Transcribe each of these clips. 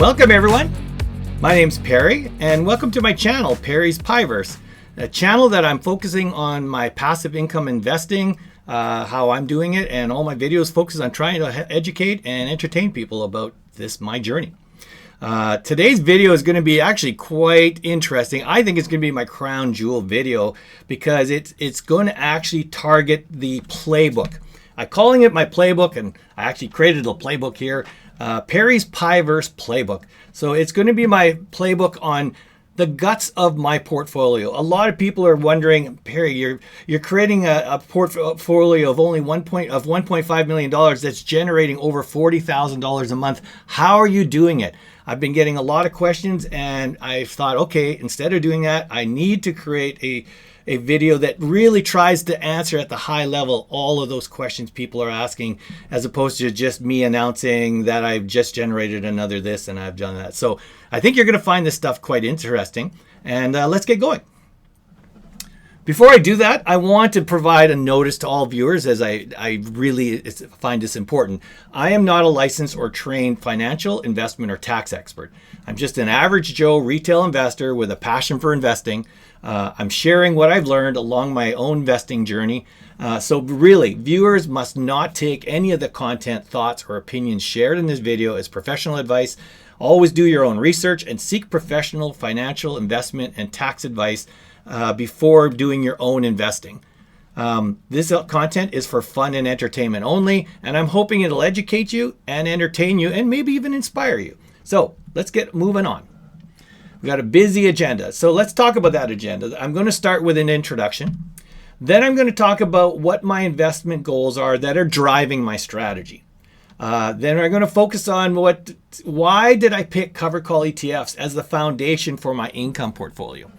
Welcome everyone. My name's Perry and welcome to my channel, Perry's PIIverse, a channel that I'm focusing on my passive income investing, how I'm doing it, and all my videos focus on trying to educate and entertain people about my journey. Today's video is going to be actually quite interesting. I think it's going to be my crown jewel video because it's going to actually target the playbook. I'm calling it my playbook, and I actually created a playbook here, Perry's PIIverse Playbook. So it's going to be my playbook on the guts of my portfolio. A lot of people are wondering, Perry, you're creating a portfolio of only $1.5 million that's generating over $40,000 a month. How are you doing it? I've been getting a lot of questions, and I thought, okay, instead of doing that, I need to create a video that really tries to answer at the high level all of those questions people are asking, as opposed to just me announcing that I've just generated another this and I've done that. So I think you're going to find this stuff quite interesting, and let's get going. Before I do that, I want to provide a notice to all viewers, as I really find this important. I am not a licensed or trained financial, investment, or tax expert. I'm just an average Joe retail investor with a passion for investing. I'm sharing what I've learned along my own investing journey. So really, viewers must not take any of the content, thoughts, or opinions shared in this video as professional advice. Always do your own research and seek professional financial, investment, and tax advice before doing your own investing. This content is for fun and entertainment only, and I'm hoping it'll educate you and entertain you and maybe even inspire you. So let's get moving on. We've got a busy agenda, so let's talk about that agenda. I'm going to start with an introduction. Then I'm going to talk about what my investment goals are that are driving my strategy. Then I'm going to focus on why did I pick Covered Call ETFs as the foundation for my income portfolio.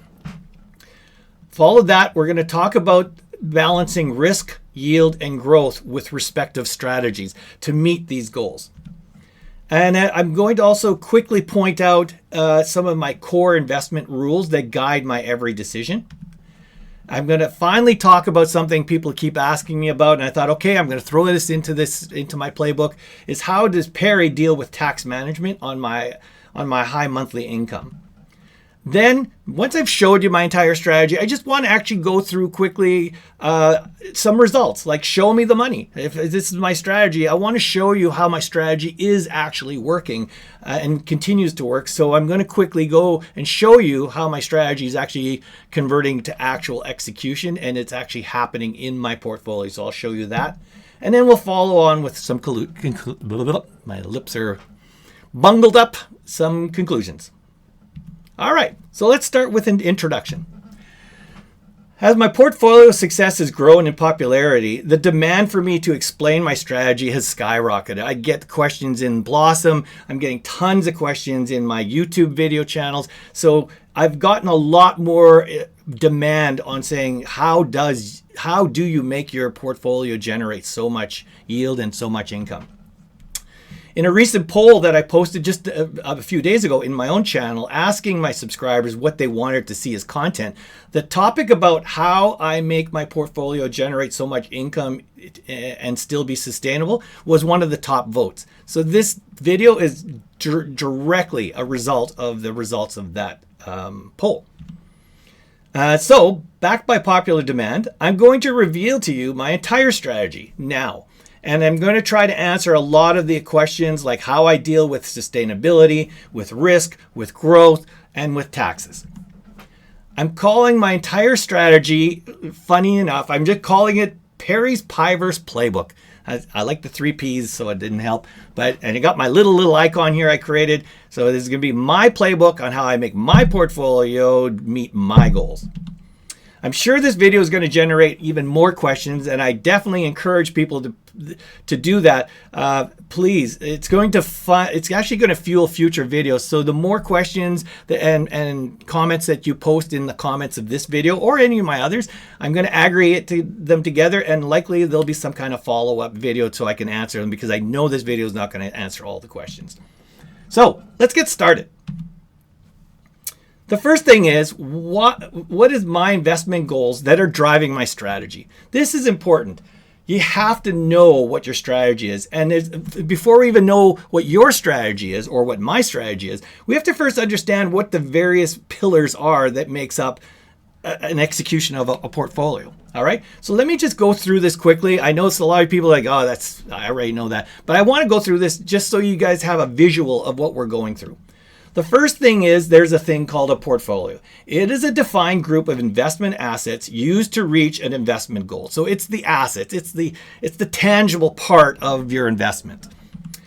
Follow that, we're going to talk about balancing risk, yield, and growth with respective strategies to meet these goals. And I'm going to also quickly point out some of my core investment rules that guide my every decision. I'm going to finally talk about something people keep asking me about, and I thought, okay, I'm going to throw this into my playbook, is how does Perry deal with tax management on my high monthly income? Then, once I've showed you my entire strategy, I just want to actually go through quickly some results, like show me the money. If this is my strategy, I want to show you how my strategy is actually working and continues to work. So I'm going to quickly go and show you how my strategy is actually converting to actual execution, and it's actually happening in my portfolio. So I'll show you that. And then we'll follow on with some, my lips are bungled up, some conclusions. All right, so let's start with an introduction. As my portfolio success has grown in popularity, the demand for me to explain my strategy has skyrocketed. I get questions in Blossom. I'm getting tons of questions in my YouTube video channels. So I've gotten a lot more demand on saying, how do you make your portfolio generate so much yield and so much income? In a recent poll that I posted just a few days ago in my own channel, asking my subscribers what they wanted to see as content, the topic about how I make my portfolio generate so much income and still be sustainable was one of the top votes. So this video is directly a result of the results of that poll. So, backed by popular demand, I'm going to reveal to you my entire strategy now. And I'm going to try to answer a lot of the questions, like how I deal with sustainability, with risk, with growth, and with taxes. I'm calling my entire strategy, funny enough, I'm just calling it Perry's PIIverse Playbook. I like the 3 P's, so it didn't help. And I got my little icon here I created. So this is going to be my playbook on how I make my portfolio meet my goals. I'm sure this video is going to generate even more questions, and I definitely encourage people to do that. Please, it's actually going to fuel future videos. So the more questions and comments that you post in the comments of this video or any of my others, I'm going to aggregate them together, and likely there'll be some kind of follow-up video so I can answer them, because I know this video is not going to answer all the questions. So let's get started. The first thing is, what is my investment goals that are driving my strategy? This is important. You have to know what your strategy is. And before we even know what your strategy is or what my strategy is, we have to first understand what the various pillars are that makes up an execution of a portfolio. All right. So let me just go through this quickly. I know it's a lot of people like, oh, I already know that. But I want to go through this just so you guys have a visual of what we're going through. The first thing is there's a thing called a portfolio. It is a defined group of investment assets used to reach an investment goal. So it's the assets, it's the tangible part of your investment.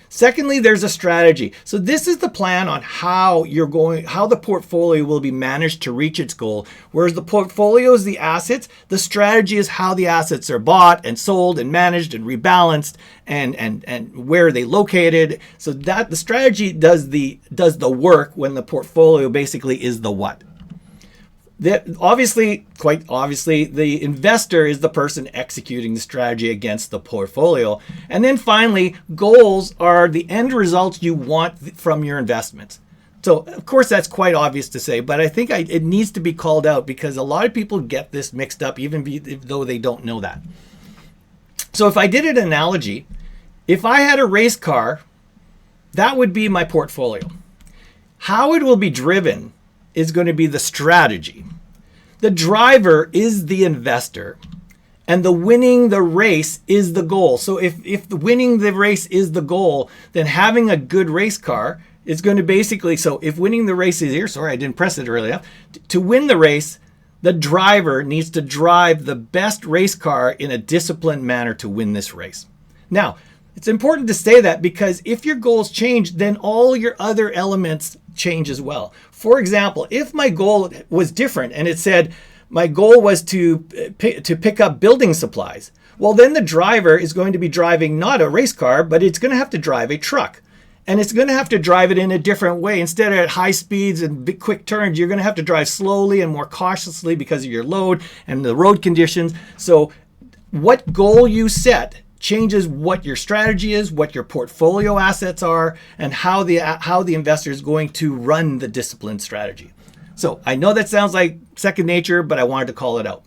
Secondly, there's a strategy. So this is the plan on how the portfolio will be managed to reach its goal. Whereas the portfolio is the assets, the strategy is how the assets are bought and sold and managed and rebalanced and where they located. So that the strategy does the work when the portfolio basically is the what. Quite obviously, the investor is the person executing the strategy against the portfolio. And then finally, goals are the end results you want from your investments. So, of course, that's quite obvious to say, but I think it needs to be called out because a lot of people get this mixed up, even though they don't know that. So if I did an analogy, if I had a race car, that would be my portfolio. How it will be driven is going to be the strategy. The driver is the investor, and the winning the race is the goal. So if the winning the race is the goal, then having a good race car is going to basically, so if winning the race is here, sorry, I didn't press it early enough. To win the race, the driver needs to drive the best race car in a disciplined manner to win this race. Now, it's important to say that because if your goals change, then all your other elements change as well. For example, if my goal was different and it said my goal was to pick up building supplies, well, then the driver is going to be driving not a race car, but it's going to have to drive a truck. And it's going to have to drive it in a different way. Instead of at high speeds and big quick turns, you're going to have to drive slowly and more cautiously because of your load and the road conditions. So what goal you set changes what your strategy is, what your portfolio assets are, and how the investor is going to run the disciplined strategy. So I know that sounds like second nature, but I wanted to call it out.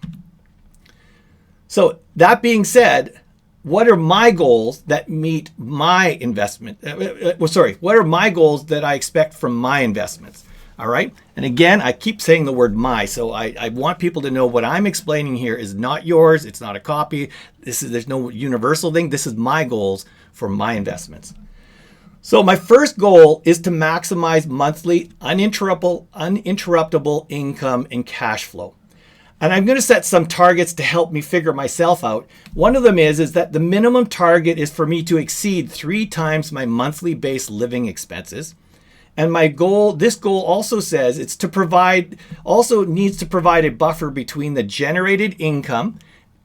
So that being said, what are my goals that meet my investment? What are my goals that I expect from my investments? All right. And again, I keep saying the word my, so I want people to know what I'm explaining here is not yours. It's not a copy. There's no universal thing. This is my goals for my investments. So my first goal is to maximize monthly uninterruptible income and cash flow. And I'm going to set some targets to help me figure myself out. One of them is that the minimum target is for me to exceed 3 times my monthly base living expenses. And this goal also says needs to provide a buffer between the generated income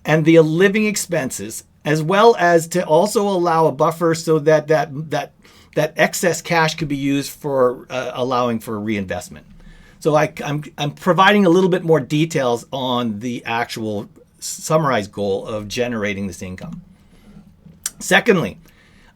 and the living expenses, as well as to also allow a buffer so that excess cash could be used for allowing for reinvestment. So I'm providing a little bit more details on the actual summarized goal of generating this income. Secondly,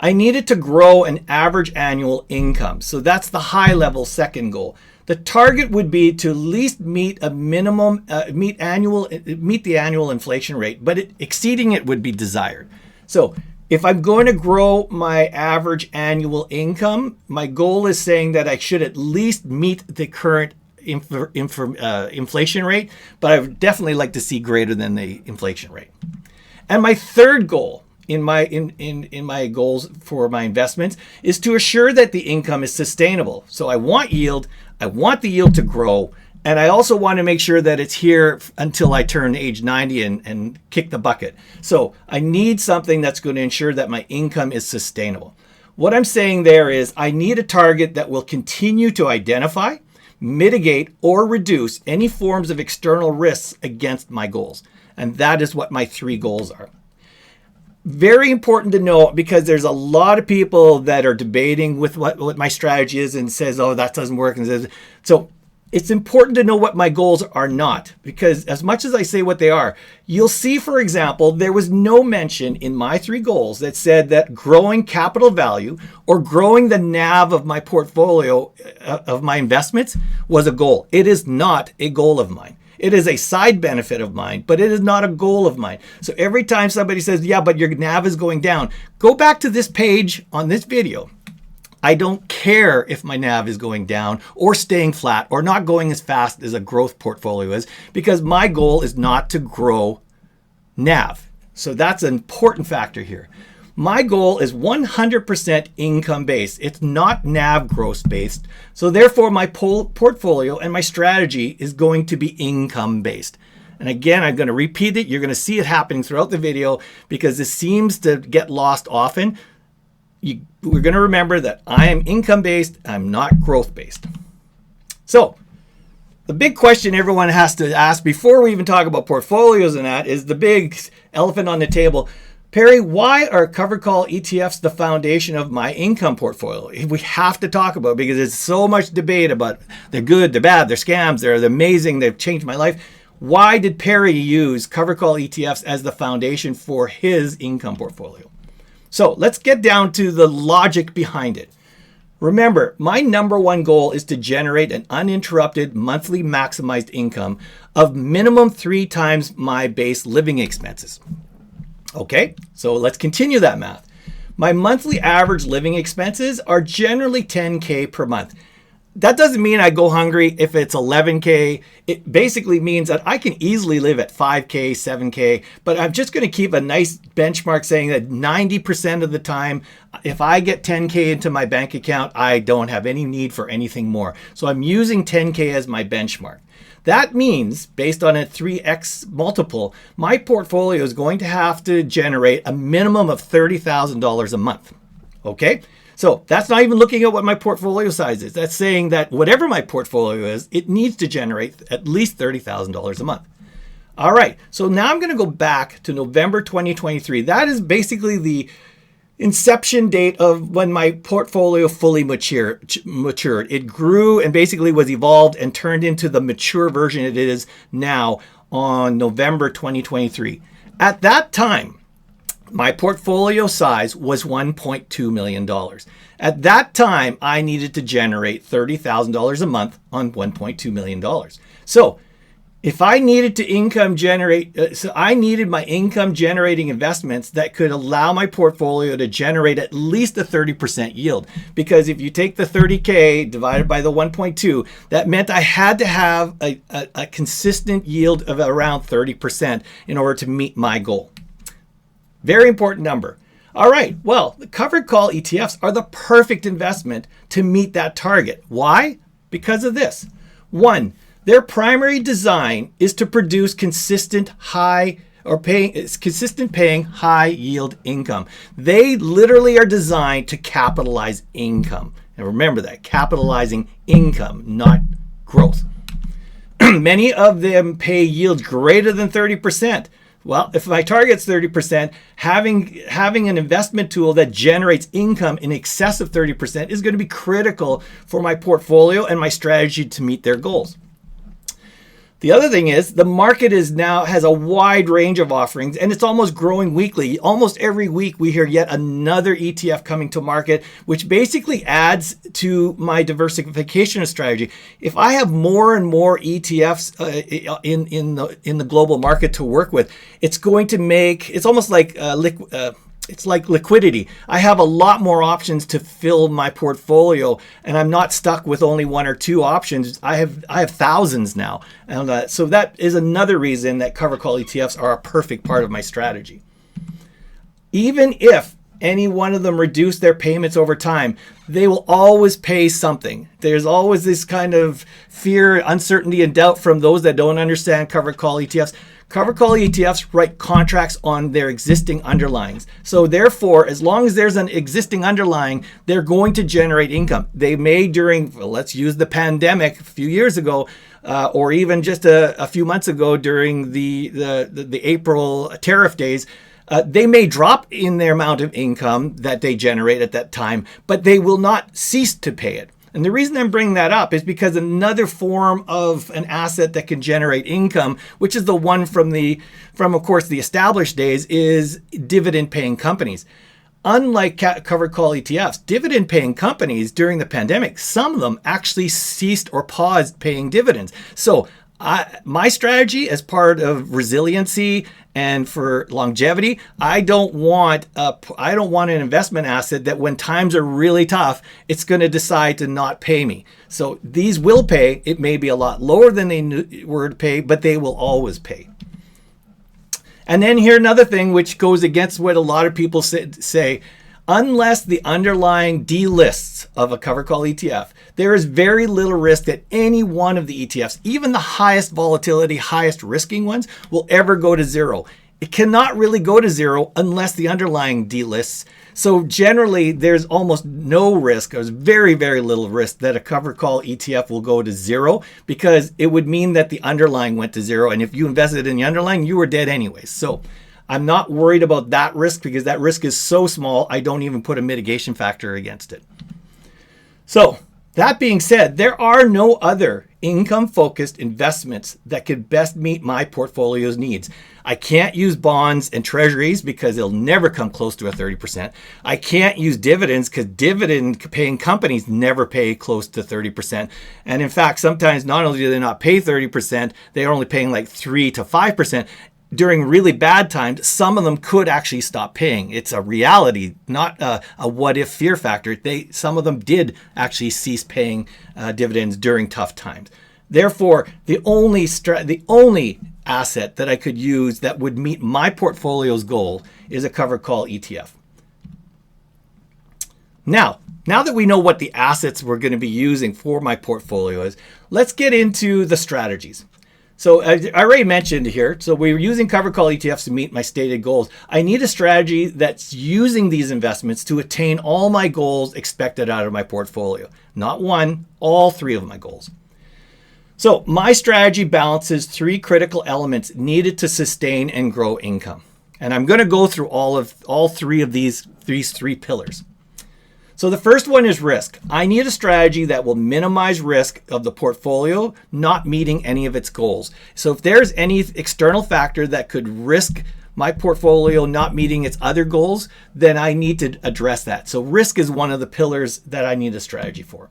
I needed to grow an average annual income. So that's the high level second goal. The target would be to at least meet the annual inflation rate, but exceeding it would be desired. So if I'm going to grow my average annual income, my goal is saying that I should at least meet the current inflation rate, but I would definitely like to see greater than the inflation rate. And my third goal in my goals for my investments is to assure that the income is sustainable. So I want yield, I want the yield to grow, and I also want to make sure that it's here until I turn age 90 and kick the bucket. So I need something that's going to ensure that my income is sustainable. What I'm saying there is I need a target that will continue to identify, mitigate, or reduce any forms of external risks against my goals. And that is what my 3 goals are. Very important to know, because there's a lot of people that are debating with what my strategy is and says, oh, that doesn't work. So it's important to know what my goals are not, because as much as I say what they are, you'll see, for example, there was no mention in my 3 goals that said that growing capital value or growing the NAV of my portfolio of my investments was a goal. It is not a goal of mine. It is a side benefit of mine, but it is not a goal of mine. So every time somebody says, yeah, but your NAV is going down, go back to this page on this video. I don't care if my NAV is going down or staying flat or not going as fast as a growth portfolio is, because my goal is not to grow NAV. So that's an important factor here. My goal is 100% income based. It's not NAV growth based. So therefore my portfolio and my strategy is going to be income based. And again, I'm going to repeat it. You're going to see it happening throughout the video because this seems to get lost often. We're going to remember that I am income based. I'm not growth based. So the big question everyone has to ask before we even talk about portfolios and that is the big elephant on the table. Perry, why are covered call ETFs the foundation of my income portfolio? We have to talk about it because there's so much debate about they're good, they're bad, they're scams, they're amazing, they've changed my life. Why did Perry use covered call ETFs as the foundation for his income portfolio? So let's get down to the logic behind it. Remember, my number one goal is to generate an uninterrupted monthly maximized income of minimum 3 times my base living expenses. Okay, so let's continue that math. My monthly average living expenses are generally $10K per month. That doesn't mean I go hungry if it's $11K. It basically means that I can easily live at $5K, $7K, but I'm just going to keep a nice benchmark saying that 90% of the time, if I get $10K into my bank account, I don't have any need for anything more. So I'm using $10K as my benchmark. That means, based on a 3x multiple, my portfolio is going to have to generate a minimum of $30,000 a month. Okay? So that's not even looking at what my portfolio size is. That's saying that whatever my portfolio is, it needs to generate at least $30,000 a month. All right, so now I'm going to go back to November 2023. That is basically the inception date of when my portfolio fully matured. It grew and basically was evolved and turned into the mature version it is now on November 2023. At that time, my portfolio size was $1.2 million. At that time, I needed to generate $30,000 a month on $1.2 million. So if I needed to I needed my income generating investments that could allow my portfolio to generate at least a 30% yield. Because if you take the 30K divided by the 1.2, that meant I had to have a consistent yield of around 30% in order to meet my goal. Very important number. All right, well, the covered call ETFs are the perfect investment to meet that target. Why? Because of this. One, their primary design is to produce consistent paying high yield income. They literally are designed to capitalize income. And remember that, capitalizing income, not growth. Many of them pay yields greater than 30%. Well, if my target's 30%, having an investment tool that generates income in excess of 30% is going to be critical for my portfolio and my strategy to meet their goals. The other thing is the market has a wide range of offerings and it's almost growing weekly. Almost every week we hear yet another ETF coming to market, which basically adds to my diversification strategy. If I have more and more ETFs in the global market to work with, it's going to make, it's almost like it's like liquidity. I have a lot more options to fill my portfolio, and I'm not stuck with only 1 or 2 options. I have thousands now, and so that is another reason that covered call ETFs are a perfect part of my strategy. Even if any one of them reduce their payments over time, they will always pay something. There's always this kind of fear, uncertainty, and doubt from those that don't understand covered call ETFs. Covered call ETFs write contracts on their existing underlyings. So therefore, as long as there's an existing underlying, they're going to generate income. They may during, let's use the pandemic a few years ago, or even just a few months ago during the April tariff days, they may drop in their amount of income that they generate at that time, but they will not cease to pay it. And the reason I'm bringing that up is because another form of an asset that can generate income, which is the one from of course, the established days, is dividend-paying companies. Unlike covered call ETFs, dividend-paying companies during the pandemic, some of them actually ceased or paused paying dividends. So My strategy as part of resiliency and for longevity, I don't want an investment asset that when times are really tough, it's going to decide to not pay me. So these will pay. It may be a lot lower than they were to pay, but they will always pay. And then here another thing which goes against what a lot of people say, unless the underlying delists of a covered call ETF, there is very little risk that any one of the ETFs, even the highest volatility, highest risking ones, will ever go to zero. It cannot really go to zero unless the underlying delists. So generally, there's almost no risk. There's very, very little risk that a covered call ETF will go to zero, because it would mean that the underlying went to zero. And if you invested in the underlying, you were dead anyways. So I'm not worried about that risk, because that risk is so small, I don't even put a mitigation factor against it. So that being said, there are no other income-focused investments that could best meet my portfolio's needs. I can't use bonds and treasuries because they'll never come close to a 30%. I can't use dividends because dividend-paying companies never pay close to 30%. And in fact, sometimes not only do they not pay 30%, they're only paying like 3 to 5%. During really bad times, some of them could actually stop paying. It's a reality, not a what-if fear factor. Some of them did actually cease paying dividends during tough times. Therefore, the only asset that I could use that would meet my portfolio's goal is a covered call ETF. Now that we know what the assets we're going to be using for my portfolio is, let's get into the strategies. So I already mentioned here, so we're using covered call ETFs to meet my stated goals. I need a strategy that's using these investments to attain all my goals expected out of my portfolio. Not one, all three of my goals. So my strategy balances three critical elements needed to sustain and grow income. And I'm going to go through all three of these three pillars. So the first one is risk. I need a strategy that will minimize risk of the portfolio not meeting any of its goals. So if there's any external factor that could risk my portfolio not meeting its other goals, then I need to address that. So risk is one of the pillars that I need a strategy for.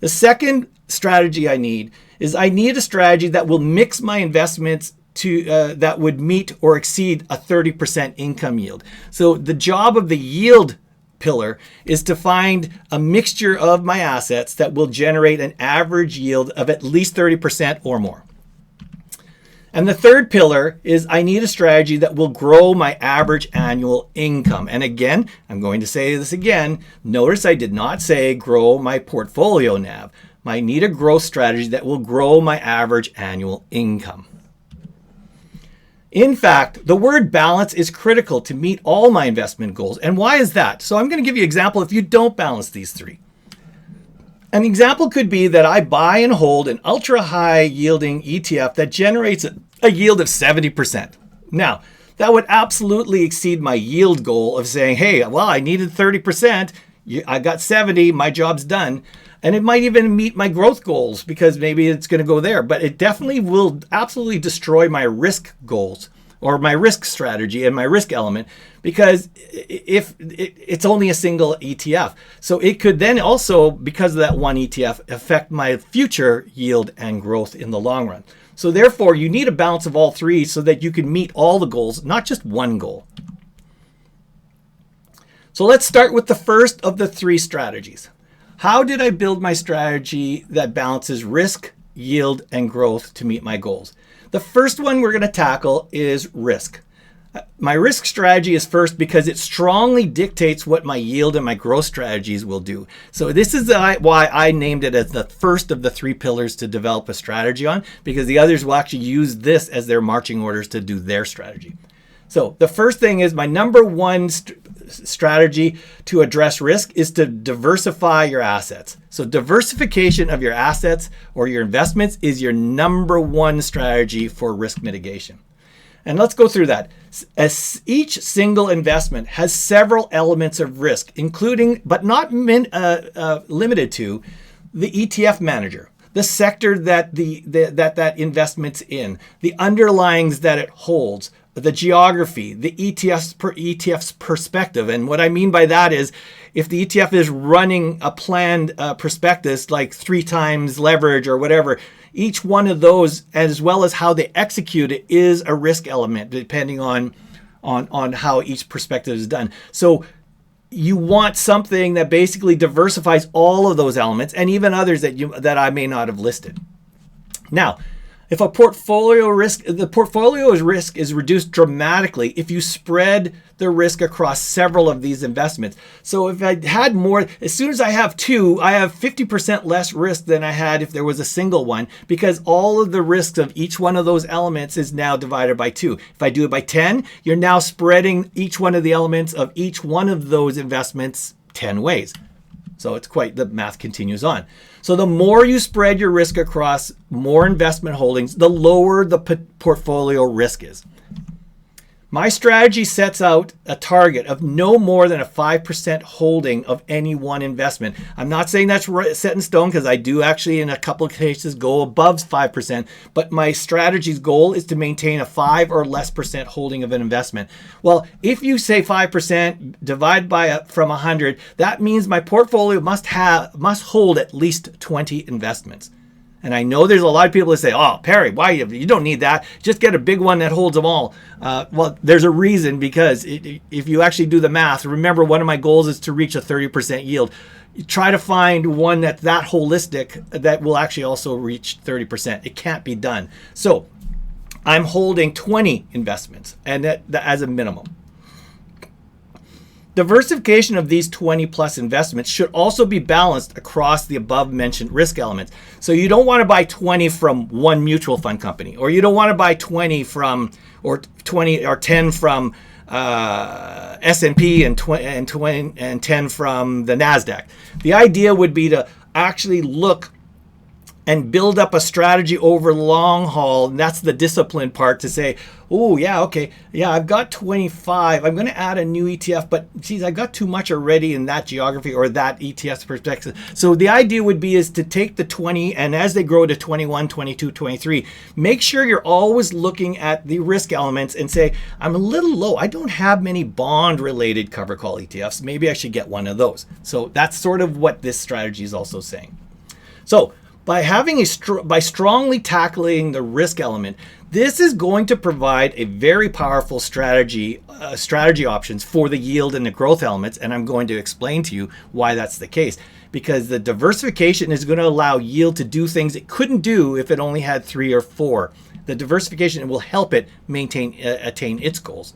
The second strategy I need a strategy that will mix my investments to that would meet or exceed a 30% income yield. So the job of the yield pillar is to find a mixture of my assets that will generate an average yield of at least 30% or more. And the third pillar is I need a strategy that will grow my average annual income. And again, I'm going to say this again. Notice I did not say grow my portfolio NAV. I need a growth strategy that will grow my average annual income. In fact, the word balance is critical to meet all my investment goals. And why is that? So I'm going to give you an example if you don't balance these three. An example could be that I buy and hold an ultra high yielding ETF that generates a yield of 70%. Now, that would absolutely exceed my yield goal of saying, hey, well, I needed 30%. I got 70, my job's done. And it might even meet my growth goals because maybe it's going to go there, but it definitely will absolutely destroy my risk goals or my risk strategy and my risk element, because if it's only a single ETF. So it could then also, because of that one ETF, affect my future yield and growth in the long run. So therefore, you need a balance of all three so that you can meet all the goals, not just one goal. So let's start with the first of the three strategies. How did I build my strategy that balances risk, yield, and growth to meet my goals? The first one we're going to tackle is risk. My risk strategy is first because it strongly dictates what my yield and my growth strategies will do. So this is why I named it as the first of the three pillars to develop a strategy on, because the others will actually use this as their marching orders to do their strategy. So the first thing is my number one strategy to address risk is to diversify your assets. So diversification of your assets or your investments is your number one strategy for risk mitigation. And let's go through that. As each single investment has several elements of risk, including but not limited to the ETF manager, the sector that that investment's in, the underlyings that it holds, the geography, the ETF's perspective. And what I mean by that is if the ETF is running a planned prospectus like 3 times leverage or whatever, each one of those, as well as how they execute it, is a risk element depending on how each perspective is done. So you want something that basically diversifies all of those elements and even others that I may not have listed. Now, if a the portfolio's risk is reduced dramatically if you spread the risk across several of these investments. So if I had more, as soon as I have 2, I have 50% less risk than I had if there was a single one, because all of the risks of each one of those elements is now divided by 2. If I do it by 10, you're now spreading each one of the elements of each one of those investments 10 ways. So the math continues on. So the more you spread your risk across more investment holdings, the lower the portfolio risk is. My strategy sets out a target of no more than a 5% holding of any one investment. I'm not saying that's set in stone, because I do actually in a couple of cases go above 5%, but my strategy's goal is to maintain a 5 or less percent holding of an investment. Well, if you say 5% divide from 100, that means my portfolio must hold at least 20 investments. And I know there's a lot of people that say, oh, Perry, why? You don't need that. Just get a big one that holds them all. Well, there's a reason, because if you actually do the math, remember one of my goals is to reach a 30% yield. You try to find one that's that holistic that will actually also reach 30%. It can't be done. So I'm holding 20 investments, and that as a minimum. Diversification of these 20 plus investments should also be balanced across the above mentioned risk elements. So you don't want to buy 20 from one mutual fund company, or you don't want to buy 20 from, or 20 or 10 from S&P and 10 from the NASDAQ. The idea would be to actually look and build up a strategy over long haul. And that's the discipline part, to say, oh yeah, okay, yeah, I've got 25. I'm going to add a new ETF, but geez, I got too much already in that geography or that ETF perspective. So the idea would be is to take the 20, and as they grow to 21, 22, 23, make sure you're always looking at the risk elements and say, I'm a little low. I don't have many bond related covered call ETFs. Maybe I should get one of those. So that's sort of what this strategy is also saying. So by strongly tackling the risk element, this is going to provide a very powerful strategy options for the yield and the growth elements, and I'm going to explain to you why that's the case. Because the diversification is going to allow yield to do things it couldn't do if it only had 3 or 4. The diversification will help it attain its goals.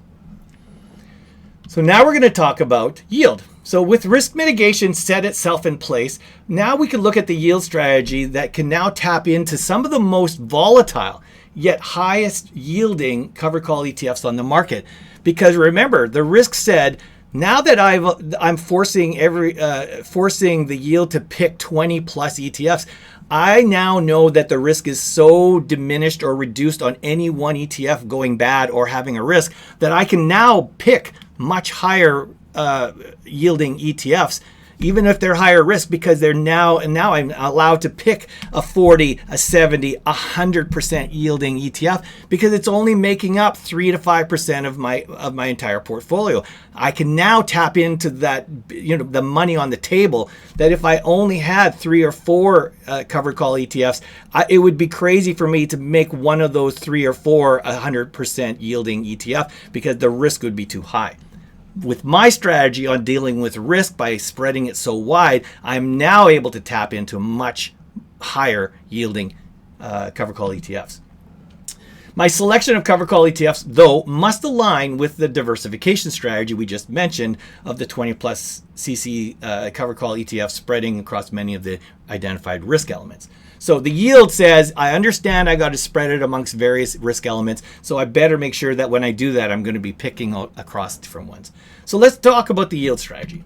So now we're going to talk about yield. So with risk mitigation set itself in place, now we can look at the yield strategy that can now tap into some of the most volatile yet highest yielding covered call ETFs on the market. Because remember, the risk said, now that I'm forcing the yield to pick 20 plus ETFs, I now know that the risk is so diminished or reduced on any one ETF going bad or having a risk that I can now pick much higher yielding ETFs, even if they're higher risk, because they're now I'm allowed to pick a 40, a 70, 100% yielding ETF, because it's only making up 3 to 5% of my entire portfolio. I can now tap into that, the money on the table, that if I only had 3 or 4 covered call ETFs, it would be crazy for me to make one of those 3 or 4 100% yielding ETF, because the risk would be too high. With my strategy on dealing with risk by spreading it so wide, I'm now able to tap into much higher yielding covered call ETFs. My selection of covered call ETFs, though, must align with the diversification strategy we just mentioned of the 20 plus CC covered call ETFs spreading across many of the identified risk elements. So the yield says, I understand I got to spread it amongst various risk elements, so I better make sure that when I do that, I'm going to be picking across different ones. So let's talk about the yield strategy.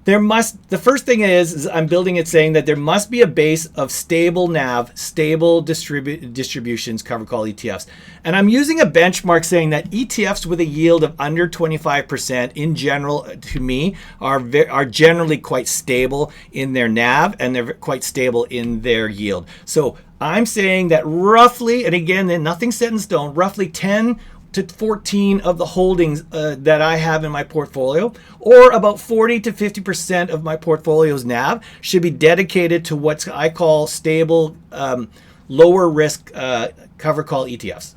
The first thing is I'm building it saying that there must be a base of stable NAV, stable distributions covered call ETFs. And I'm using a benchmark saying that ETFs with a yield of under 25% in general, to me, are generally quite stable in their NAV, and they're quite stable in their yield. So I'm saying that roughly, and again, nothing's set in stone, roughly 10 to 14 of the holdings that I have in my portfolio, or about 40 to 50% of my portfolio's NAV should be dedicated to what I call stable, lower risk covered call ETFs.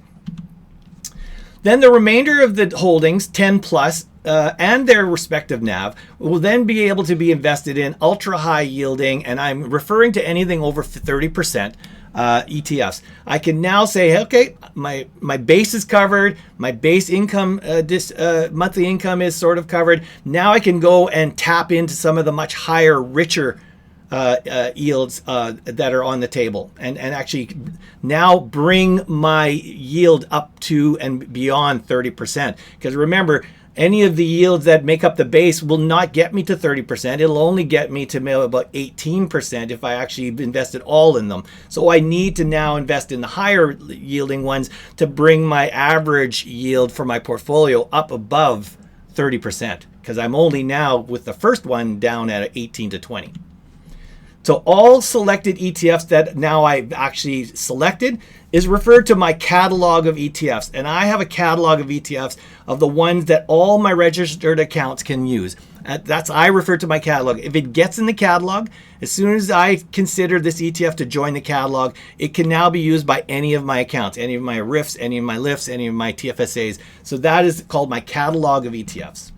Then the remainder of the holdings, 10 plus, and their respective NAV, will then be able to be invested in ultra high yielding, and I'm referring to anything over 30%. ETFs. I can now say, okay, my base is covered, my base income, monthly income is sort of covered. Now I can go and tap into some of the much higher, richer yields that are on the table, and actually now bring my yield up to and beyond 30%. Because remember, any of the yields that make up the base will not get me to 30%. It'll only get me to about 18% if I actually invested all in them. So I need to now invest in the higher yielding ones to bring my average yield for my portfolio up above 30%, because I'm only now with the first one down at 18 to 20. So all selected ETFs that now I've actually selected is referred to my catalog of ETFs. And I have a catalog of ETFs of the ones that all my registered accounts can use. I refer to my catalog. If it gets in the catalog, as soon as I consider this ETF to join the catalog, it can now be used by any of my accounts, any of my RIFs, any of my LIFs, any of my TFSAs. So that is called my catalog of ETFs.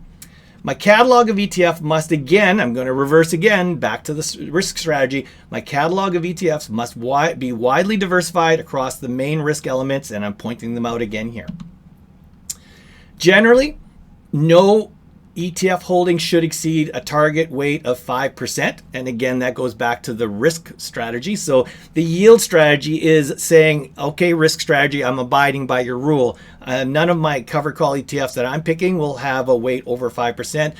My catalog of ETF must, again, I'm going to reverse again back to the risk strategy. My catalog of ETFs must be widely diversified across the main risk elements, and I'm pointing them out again here. Generally, no ETF holding should exceed a target weight of 5%. And again, that goes back to the risk strategy. So the yield strategy is saying, okay, risk strategy, I'm abiding by your rule. None of my covered call ETFs that I'm picking will have a weight over 5%.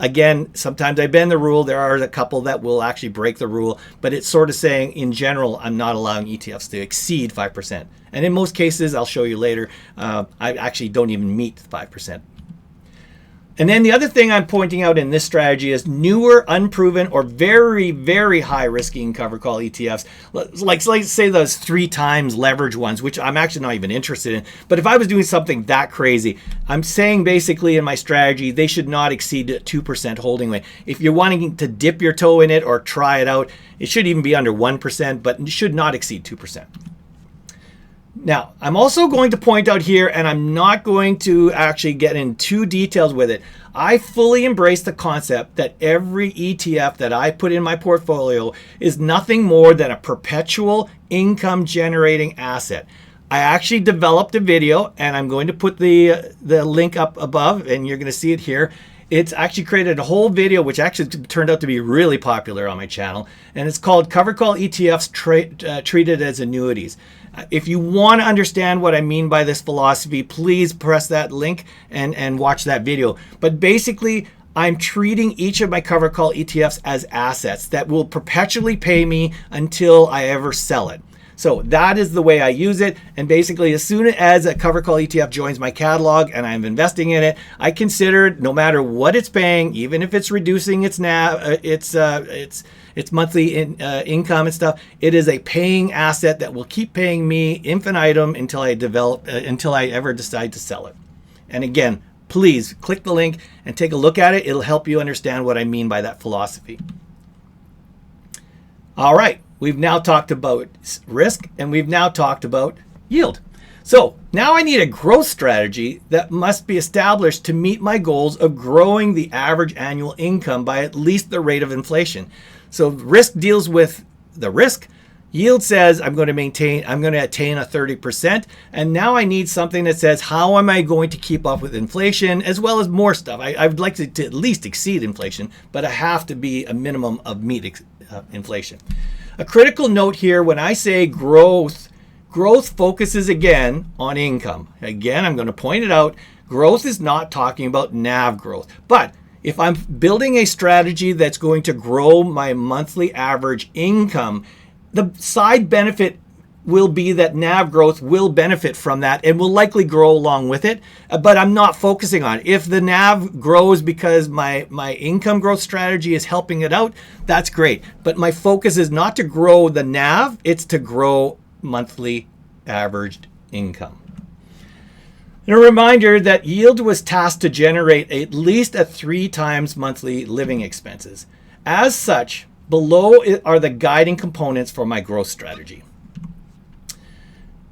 Again, sometimes I bend the rule. There are a couple that will actually break the rule, but it's sort of saying in general, I'm not allowing ETFs to exceed 5%. And in most cases, I'll show you later, I actually don't even meet 5%. And then the other thing I'm pointing out in this strategy is newer, unproven, or very, very high risking covered call ETFs. Like say those 3 times leverage ones, which I'm actually not even interested in. But if I was doing something that crazy, I'm saying basically in my strategy, they should not exceed 2% holding weight. If you're wanting to dip your toe in it or try it out, it should even be under 1%, but it should not exceed 2%. Now, I'm also going to point out here, and I'm not going to actually get into details with it. I fully embrace the concept that every ETF that I put in my portfolio is nothing more than a perpetual income generating asset. I actually developed a video, and I'm going to put the link up above, and you're going to see it here. It's actually created a whole video, which actually turned out to be really popular on my channel, and it's called Covered Call ETFs Treated as Annuities. If you want to understand what I mean by this philosophy, please press that link and watch that video. But basically, I'm treating each of my covered call ETFs as assets that will perpetually pay me until I ever sell it. So that is the way I use it. And basically, as soon as a covered call ETF joins my catalog and I'm investing in it, I consider no matter what it's paying, even if it's reducing its NAV, its monthly income and stuff, it is a paying asset that will keep paying me infinitum until I ever decide to sell it. And again, please click the link and take a look at it. It'll help you understand what I mean by that philosophy. All right. We've now talked about risk, and we've now talked about yield. So now I need a growth strategy that must be established to meet my goals of growing the average annual income by at least the rate of inflation. So risk deals with the risk. Yield says I'm going to attain a 30%. And now I need something that says, how am I going to keep up with inflation as well as more stuff? I'd like to at least exceed inflation, but I have to be a minimum of meet inflation. A critical note here, when I say growth focuses again on income. Again, I'm going to point it out. Growth is not talking about NAV growth. But if I'm building a strategy that's going to grow my monthly average income, the side benefit will be that NAV growth will benefit from that and will likely grow along with it, but I'm not focusing on it. If the NAV grows because my income growth strategy is helping it out, that's great. But my focus is not to grow the NAV, it's to grow monthly averaged income. And a reminder that yield was tasked to generate at least a 3 times monthly living expenses. As such, below are the guiding components for my growth strategy.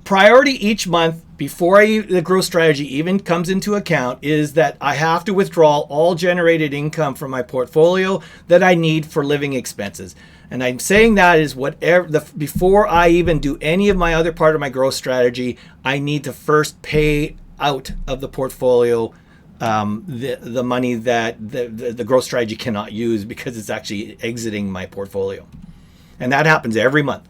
Priority each month before the growth strategy even comes into account is that I have to withdraw all generated income from my portfolio that I need for living expenses. And I'm saying that is before I even do any of my other part of my growth strategy, I need to first pay out of the portfolio the money that the growth strategy cannot use because it's actually exiting my portfolio. And that happens every month.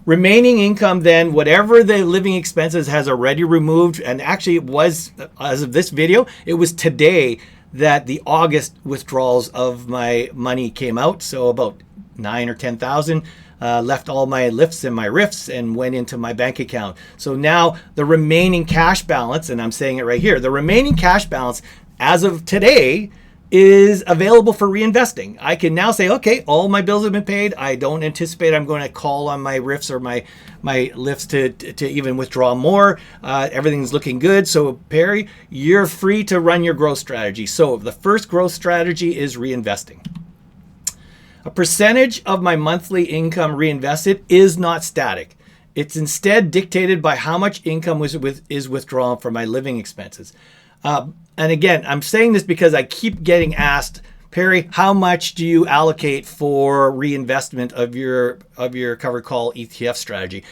Remaining income then, whatever the living expenses has already removed, and actually it was, as of this video, it was today that the August withdrawals of my money came out. So about 9 or 10,000 left all my lifts and my rifts and went into my bank account. So now the remaining cash balance, and I'm saying it right here, the remaining cash balance as of today is available for reinvesting. I can now say, okay, all my bills have been paid. I don't anticipate I'm going to call on my rifts or my lifts to even withdraw more. Everything's looking good. So Perry, you're free to run your growth strategy. So the first growth strategy is reinvesting. A percentage of my monthly income reinvested is not static. It's instead dictated by how much income is withdrawn from my living expenses. And again, I'm saying this because I keep getting asked, Perry, how much do you allocate for reinvestment of your covered call ETF strategy?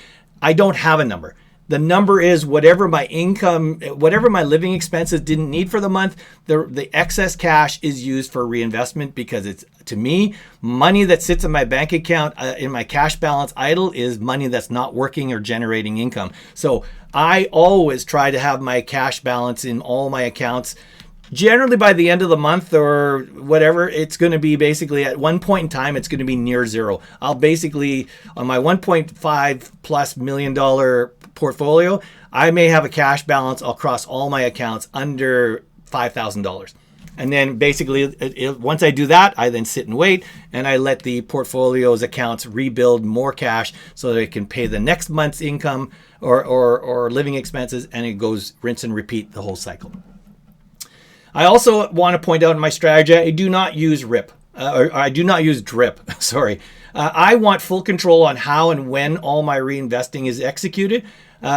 I don't have a number. The number is whatever my income, whatever my living expenses didn't need for the month, the excess cash is used for reinvestment because it's, to me, money that sits in my bank account in my cash balance idle is money that's not working or generating income. So I always try to have my cash balance in all my accounts. Generally by the end of the month or whatever, it's going to be basically at one point in time, it's going to be near zero. I'll basically, on my $1.5+ million portfolio, I may have a cash balance across all my accounts under $5,000. And then basically, once I do that, I then sit and wait, and I let the portfolio's accounts rebuild more cash so that it can pay the next month's income or living expenses, and it goes rinse and repeat the whole cycle. I also want to point out in my strategy, I do not use RIP, or I do not use DRIP, sorry. I want full control on how and when all my reinvesting is executed.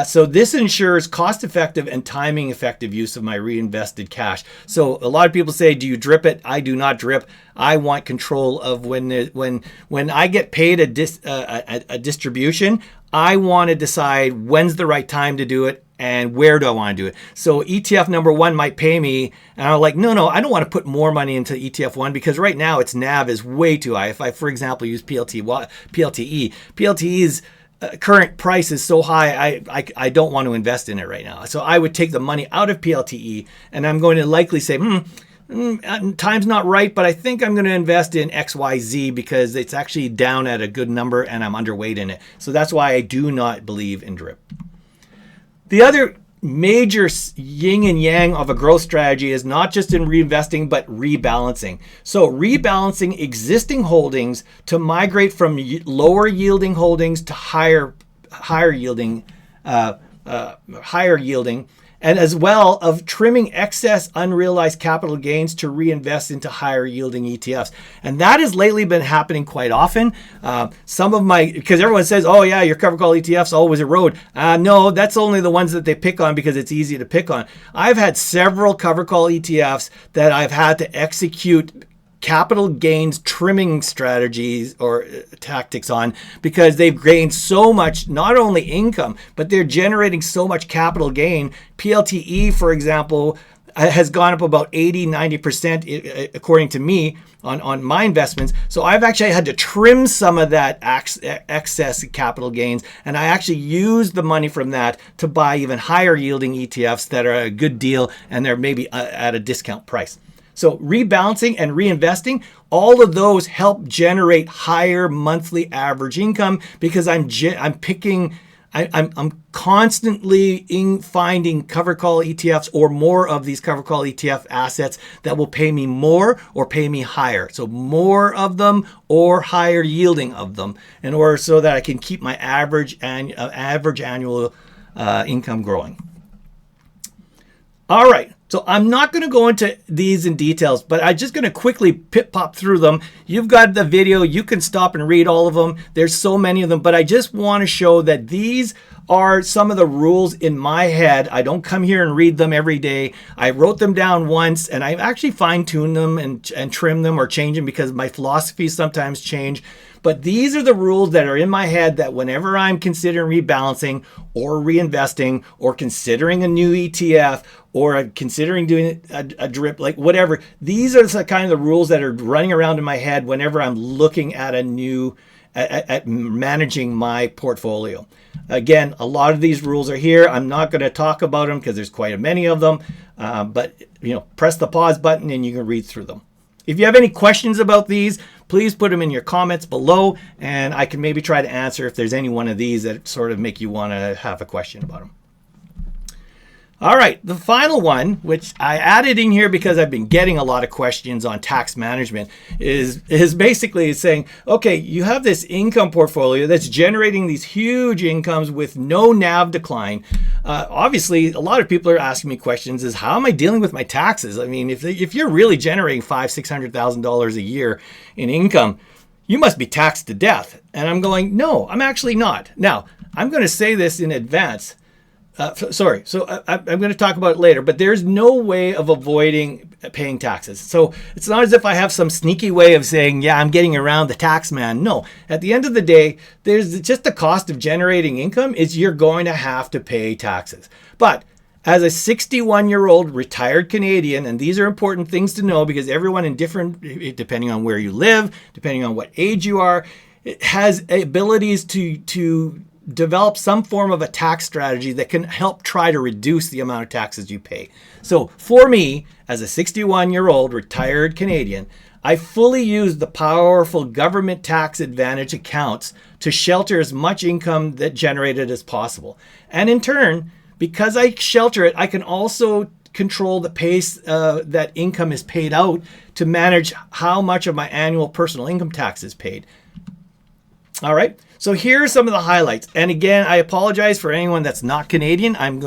So this ensures cost-effective and timing-effective use of my reinvested cash. So a lot of people say, do you drip it? I do not drip. I want control of when I get paid a distribution, I want to decide when's the right time to do it and where do I want to do it. So ETF number one might pay me, and I'm like, no, I don't want to put more money into ETF one because right now its NAV is way too high. If I, for example, use PLTE's current price is so high, I don't want to invest in it right now. So I would take the money out of PLTE, and I'm going to likely say, time's not right, but I think I'm going to invest in XYZ because it's actually down at a good number and I'm underweight in it. So that's why I do not believe in DRIP. The other major yin and yang of a growth strategy is not just in reinvesting, but rebalancing. So rebalancing existing holdings to migrate from lower yielding holdings to higher yielding, and as well of trimming excess unrealized capital gains to reinvest into higher yielding ETFs. And that has lately been happening quite often. Because everyone says, oh yeah, your covered call ETFs always erode. No, that's only the ones that they pick on because it's easy to pick on. I've had several covered call ETFs that I've had to execute capital gains trimming strategies or tactics on because they've gained so much, not only income, but they're generating so much capital gain. PLTE, for example, has gone up about 80-90% according to me on my investments. So I've actually had to trim some of that excess capital gains, and I actually used the money from that to buy even higher yielding ETFs that are a good deal and they're maybe at a discount price. So rebalancing and reinvesting, all of those help generate higher monthly average income because I'm constantly finding covered call ETFs or more of these covered call ETF assets that will pay me more or pay me higher. So more of them or higher yielding of them in order so that I can keep my average annual income growing. All right, so I'm not going to go into these in details, but I'm just going to quickly pop through them. You've got the video. You can stop and read all of them. There's so many of them, but I just want to show that these are some of the rules in my head. I don't come here and read them every day. I wrote them down once, and I actually fine-tune them and trim them or change them because my philosophies sometimes change. But these are the rules that are in my head that whenever I'm considering rebalancing or reinvesting or considering a new ETF or considering doing a drip, like whatever, these are the kind of the rules that are running around in my head whenever I'm looking at at managing my portfolio. Again, a lot of these rules are here. I'm not going to talk about them because there's quite many of them, but press the pause button and you can read through them. If you have any questions about these, please put them in your comments below, and I can maybe try to answer if there's any one of these that sort of make you want to have a question about them. All right, the final one, which I added in here because I've been getting a lot of questions on tax management, is basically saying, okay, you have this income portfolio that's generating these huge incomes with no NAV decline. Obviously, a lot of people are asking me questions is, how am I dealing with my taxes? I mean, if you're really generating $500,000-$600,000 a year in income, you must be taxed to death. And I'm going, no, I'm actually not. Now, I'm going to say this in advance. I'm going to talk about it later, but there's no way of avoiding paying taxes. So it's not as if I have some sneaky way of saying, yeah, I'm getting around the tax man. No, at the end of the day, there's just the cost of generating income is you're going to have to pay taxes. But as a 61-year-old retired Canadian, and these are important things to know because everyone in different, depending on where you live, depending on what age you are, it has abilities to develop some form of a tax strategy that can help try to reduce the amount of taxes you pay. So for me, as a 61-year-old retired Canadian, I fully use the powerful government tax advantage accounts to shelter as much income that generated as possible. And in turn, because I shelter it, I can also control the pace that income is paid out to manage how much of my annual personal income tax is paid. All right, so here are some of the highlights. And again, I apologize for anyone that's not Canadian. I'm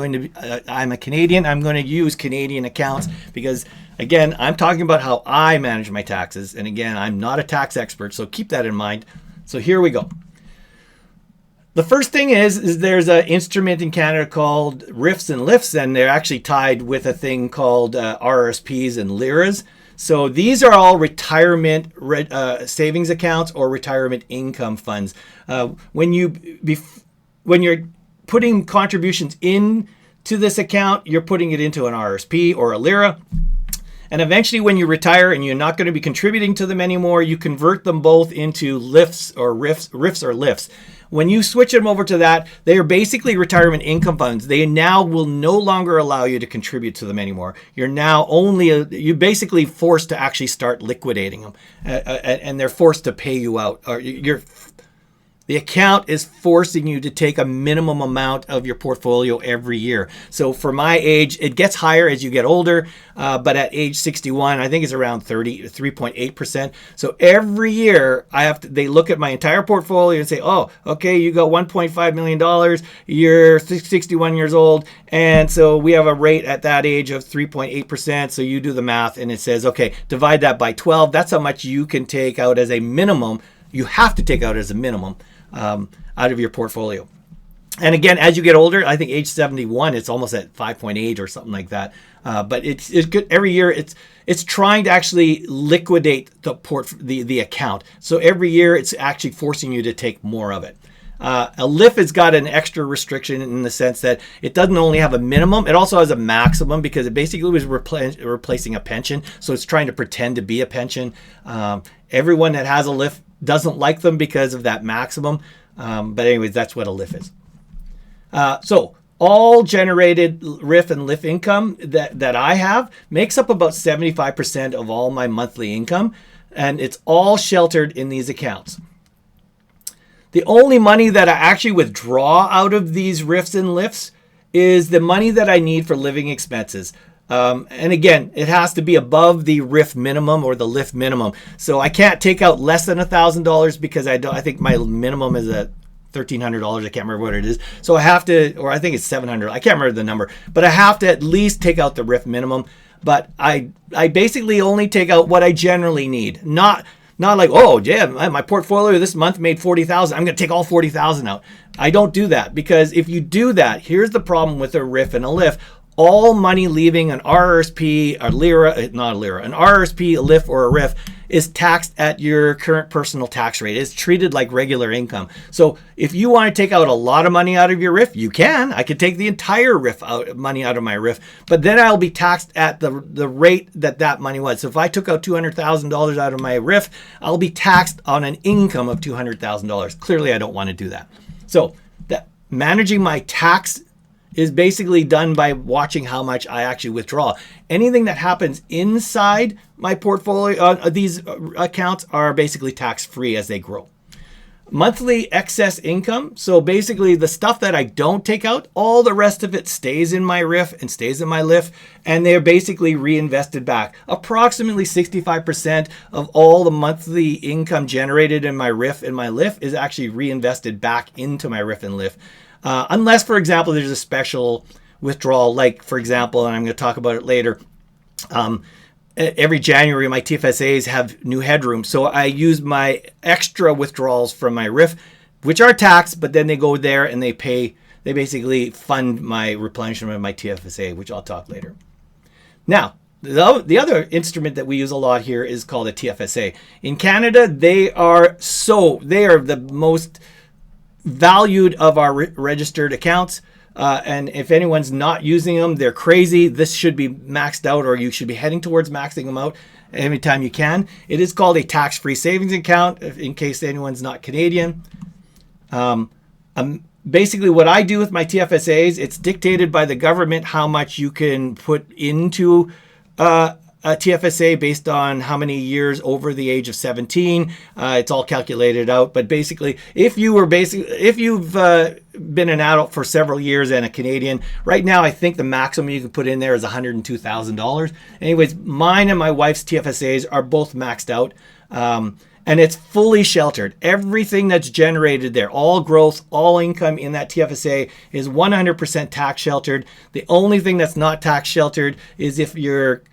a Canadian. I'm going to use Canadian accounts because, again, I'm talking about how I manage my taxes. And again, I'm not a tax expert, so keep that in mind. So here we go. The first thing is there's an instrument in Canada called RIFs and LIFs, and they're actually tied with a thing called RRSPs and LIRAs. So these are all retirement savings accounts or retirement income funds. When you're putting contributions into this account, you're putting it into an RRSP or a LIRA. And eventually when you retire and you're not going to be contributing to them anymore, you convert them both into LIFs or RIFs or LIFs. When you switch them over to that, they are basically retirement income funds. They now will no longer allow you to contribute to them anymore. You're basically forced to actually start liquidating them, and they're forced to pay you out. Or the account is forcing you to take a minimum amount of your portfolio every year. So for my age, it gets higher as you get older, but at age 61, I think it's around 3.8%. So every year they look at my entire portfolio and say, oh, okay, you got $1.5 million, you're 61 years old, and so we have a rate at that age of 3.8%. So you do the math and it says, okay, divide that by 12. That's how much you can take out as a minimum. You have to take out as a minimum out of your portfolio. And again, as you get older, I think age 71, it's almost at 5.8 or something like that. But it's good. Every year, it's trying to actually liquidate the account. So every year, it's actually forcing you to take more of it. A LIF has got an extra restriction in the sense that it doesn't only have a minimum, it also has a maximum because it basically was replacing a pension. So it's trying to pretend to be a pension. Everyone that has a LIF doesn't like them because of that maximum. But anyways, that's what a LIF is. So all generated RIF and LIF income that I have makes up about 75% of all my monthly income. And it's all sheltered in these accounts. The only money that I actually withdraw out of these RIFs and LIFs is the money that I need for living expenses. And again, it has to be above the RIF minimum or the LIF minimum. So I can't take out less than $1,000 because I think my minimum is at $1,300. I can't remember what it is. So I have to, or I think it's 700. I can't remember the number, but I have to at least take out the RIF minimum. But I basically only take out what I generally need. Not like, oh yeah, my portfolio this month made 40,000. I'm going to take all 40,000 out. I don't do that, because if you do that, here's the problem with a RIF and a LIF. All money leaving an RRSP, an RRSP, a LIF, or a RIF is taxed at your current personal tax rate. It's treated like regular income. So if you want to take out a lot of money out of your RIF, you can. I could take the entire money out of my RIF, but then I'll be taxed at the rate that money was. So if I took out $200,000 out of my RIF, I'll be taxed on an income of $200,000. Clearly, I don't want to do that. So that managing my tax is basically done by watching how much I actually withdraw. Anything that happens inside my portfolio, these accounts are basically tax-free as they grow. Monthly excess income. So basically the stuff that I don't take out, all the rest of it stays in my RIF and stays in my LIF, and they're basically reinvested back. Approximately 65% of all the monthly income generated in my RIF and my LIF is actually reinvested back into my RIF and LIF. Unless, for example, there's a special withdrawal, like, for example, and I'm going to talk about it later, every January my TFSAs have new headroom. So I use my extra withdrawals from my RIF, which are taxed, but then they go there and they basically fund my replenishment of my TFSA, which I'll talk later. Now, the other instrument that we use a lot here is called a TFSA. In Canada, they are the most valued of our registered accounts, and if anyone's not using them, they're crazy. This should be maxed out, or you should be heading towards maxing them out every time you can. It is called a tax-free savings account, in case anyone's not Canadian. Basically what I do with my TFSAs, it's dictated by the government how much you can put into a TFSA based on how many years over the age of 17. It's all calculated out. But basically, if you've been an adult for several years and a Canadian, right now I think the maximum you can put in there is $102,000. Anyways, mine and my wife's TFSAs are both maxed out. And it's fully sheltered. Everything that's generated there, all growth, all income in that TFSA is 100% tax sheltered. The only thing that's not tax sheltered is if your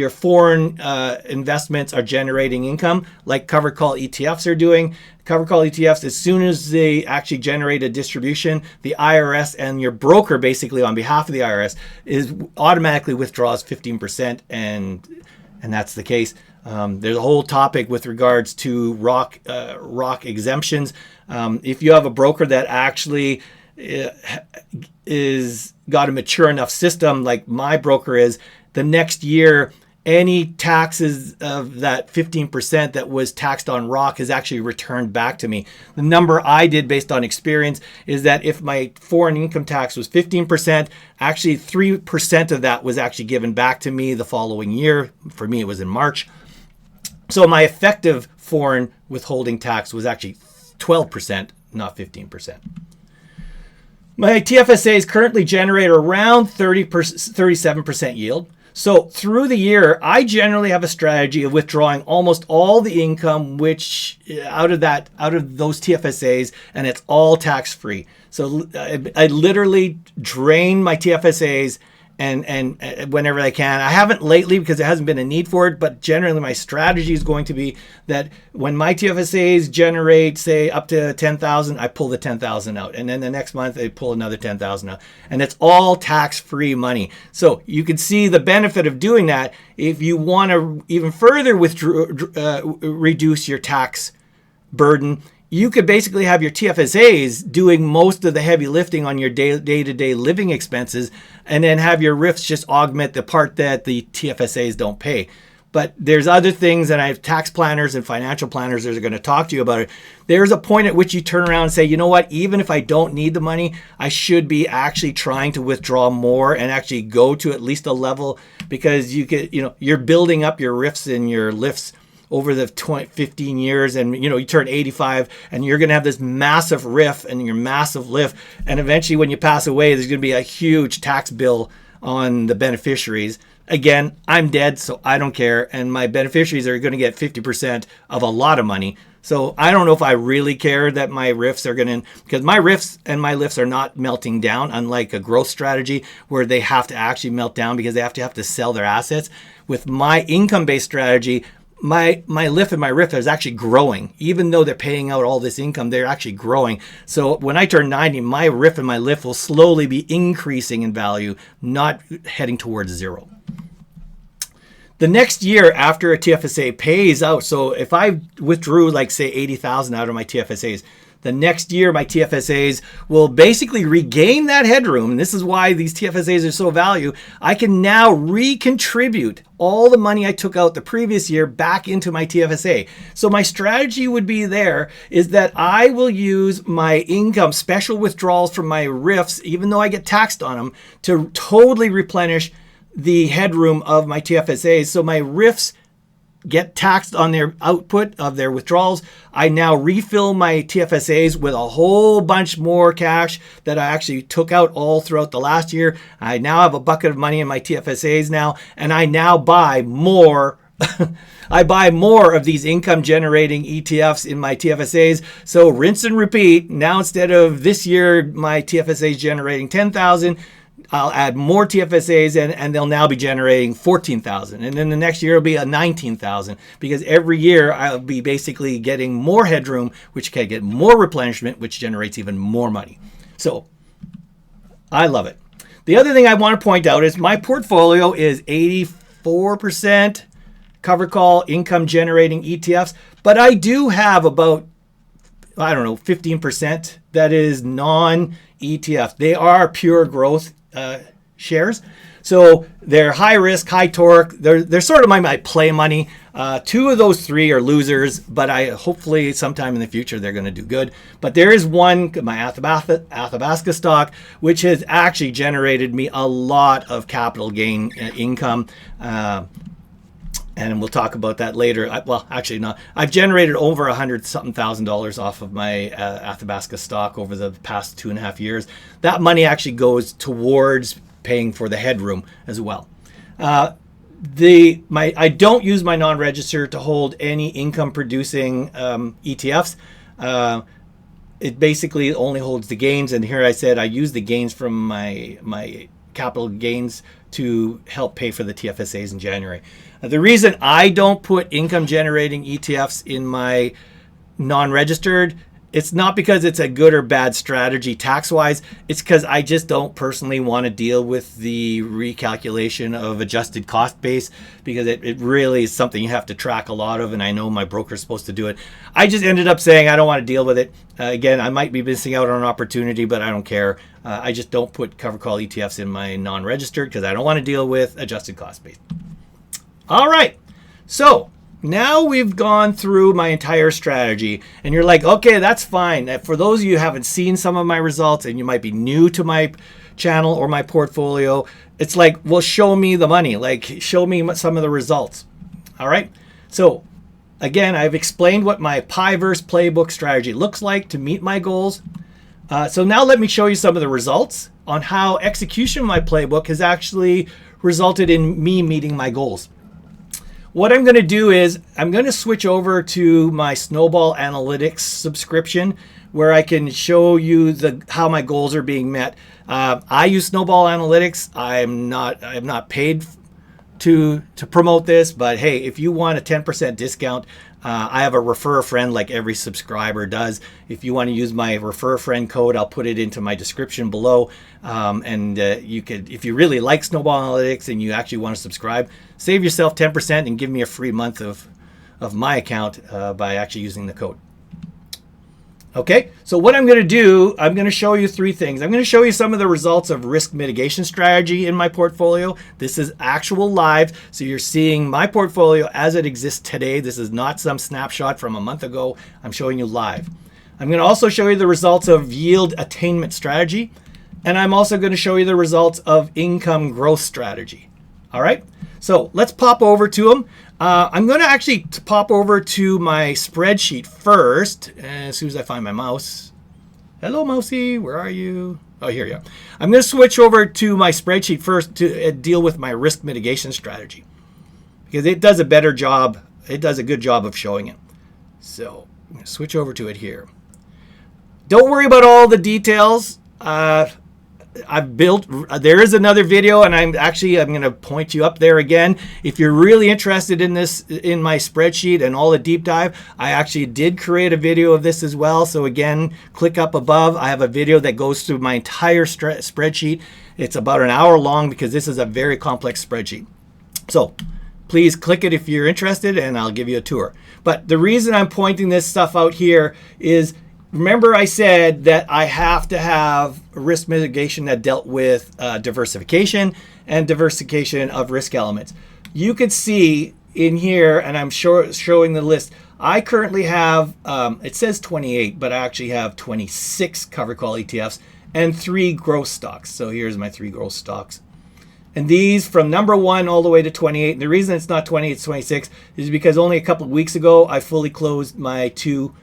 foreign investments are generating income, like Covered Call ETFs are doing. Covered Call ETFs, as soon as they actually generate a distribution, the IRS and your broker, basically on behalf of the IRS, automatically withdraws 15%, and that's the case. There's a whole topic with regards to ROC exemptions. If you have a broker that actually is got a mature enough system, like my broker is, the next year, any taxes of that 15% that was taxed on ROC is actually returned back to me. The number I did based on experience is that if my foreign income tax was 15%, actually 3% of that was actually given back to me the following year. For me, it was in March. So my effective foreign withholding tax was actually 12%, not 15%. My TFSAs currently generate around 37% yield. So through the year, I generally have a strategy of withdrawing almost all the income which out of those TFSAs, and it's all tax-free. So I literally drain my TFSAs and whenever I can. I haven't lately because there hasn't been a need for it, but generally my strategy is going to be that when my TFSAs generate, say, up to 10,000, I pull the 10,000 out, and then the next month I pull another 10,000 out, and it's all tax-free money. So you can see the benefit of doing that. If you want to even further reduce your tax burden, you could basically have your TFSAs doing most of the heavy lifting on your day-to-day living expenses, and then have your RIFs just augment the part that the TFSAs don't pay. But there's other things, and I have tax planners and financial planners that are going to talk to you about it. There's a point at which you turn around and say, you know what, even if I don't need the money, I should be actually trying to withdraw more and actually go to at least a level, because you're building up your RIFs and your LIFs over the 15 years, and you turn 85 and you're going to have this massive RIF and your massive LIF, and eventually when you pass away, there's going to be a huge tax bill on the beneficiaries. Again, I'm dead, so I don't care, and my beneficiaries are going to get 50% of a lot of money. So I don't know if I really care that my RIFs are going to, because my RIFs and my lifts are not melting down, unlike a growth strategy where they have to actually melt down because they have to sell their assets. With my income-based strategy, my LIF and my RIF is actually growing. Even though they're paying out all this income, they're actually growing. So when I turn 90, my RIF and my LIF will slowly be increasing in value, not heading towards zero. The next year after a TFSA pays out, so if I withdrew like say 80,000 out of my TFSAs, the next year my TFSAs will basically regain that headroom. And this is why these TFSAs are so valuable. I can now recontribute all the money I took out the previous year back into my TFSA. So my strategy would be there is that I will use my income special withdrawals from my RIFs, even though I get taxed on them, to totally replenish the headroom of my TFSAs. So my RIFs get taxed on their output of their withdrawals. I now refill my TFSAs with a whole bunch more cash that I actually took out all throughout the last year. I now have a bucket of money in my TFSAs now, and I now buy more. I buy more of these income generating ETFs in my TFSAs. So rinse and repeat. Now instead of this year, my TFSA is generating 10,000. I'll add more TFSAs and they'll now be generating 14,000. And then the next year it'll be a 19,000 because every year I'll be basically getting more headroom, which can get more replenishment, which generates even more money. So I love it. The other thing I want to point out is my portfolio is 84% covered call income generating ETFs, but I do have about, 15% that is non-ETF. They are pure growth shares. So they're high risk, high torque. They're sort of my play money. Two of those three are losers, but hopefully sometime in the future they're going to do good. But there is one, my Athabasca stock, which has actually generated me a lot of capital gain income. And we'll talk about that later. Well, actually not. I've generated over $100,000 off of my Athabasca stock over the past 2.5 years. That money actually goes towards paying for the headroom as well. I don't use my non-register to hold any income producing ETFs. It basically only holds the gains. And here I said I use the gains from my capital gains to help pay for the TFSAs in January. The reason I don't put income generating ETFs in my non-registered, it's not because it's a good or bad strategy tax-wise. It's because I just don't personally want to deal with the recalculation of adjusted cost base because it really is something you have to track a lot of, and I know my broker's supposed to do it. I just ended up saying I don't want to deal with it. Again, I might be missing out on an opportunity, but I don't care. I just don't put covered call ETFs in my non-registered because I don't want to deal with adjusted cost base. All right, so now we've gone through my entire strategy and you're like, okay, that's fine. For those of you who haven't seen some of my results and you might be new to my channel or my portfolio, it's like, well, show me the money, like show me some of the results. All right, so again, I've explained what my PIIverse Playbook strategy looks like to meet my goals. So now let me show you some of the results on how execution of my playbook has actually resulted in me meeting my goals. What I'm going to do is I'm going to switch over to my Snowball Analytics subscription where I can show you how my goals are being met. I use Snowball Analytics. I'm not paid to promote this, but hey, if you want a 10% discount, I have a refer a friend like every subscriber does. If you want to use my refer a friend code, I'll put it into my description below. You could, if you really like Snowball Analytics and you actually want to subscribe, save yourself 10% and give me a free month of my account by actually using the code. Okay, so what I'm going to do, I'm going to show you three things. I'm going to show you some of the results of risk mitigation strategy in my portfolio. This is actual live, so you're seeing my portfolio as it exists today. This is not some snapshot from a month ago. I'm showing you live. I'm going to also show you the results of yield attainment strategy, and I'm also going to show you the results of income growth strategy. All right, so let's pop over to them. I'm going to actually pop over to my spreadsheet first as soon as I find my mouse. Hello, mousey, where are you? Oh, here you are. I'm going to switch over to my spreadsheet first to deal with my risk mitigation strategy because it does a better job. It does a good job of showing it. So I'm going to switch over to it here. Don't worry about all the details. I've built, there is another video, and I'm going to point you up there again. If you're really interested in this, in my spreadsheet and all the deep dive, I actually did create a video of this as well. So again, click up above. I have a video that goes through my entire spreadsheet. It's about an hour long because this is a very complex spreadsheet. So please click it if you're interested, and I'll give you a tour. But the reason I'm pointing this stuff out here is, remember I said that I have to have risk mitigation that dealt with diversification and diversification of risk elements. You could see in here, and I'm showing the list, I currently have, it says 28, but I actually have 26 covered call ETFs and 3 growth stocks. So here's my 3 growth stocks. And these from number 1 all the way to 28. And the reason it's not 28, it's 26 is because only a couple of weeks ago, I fully closed my two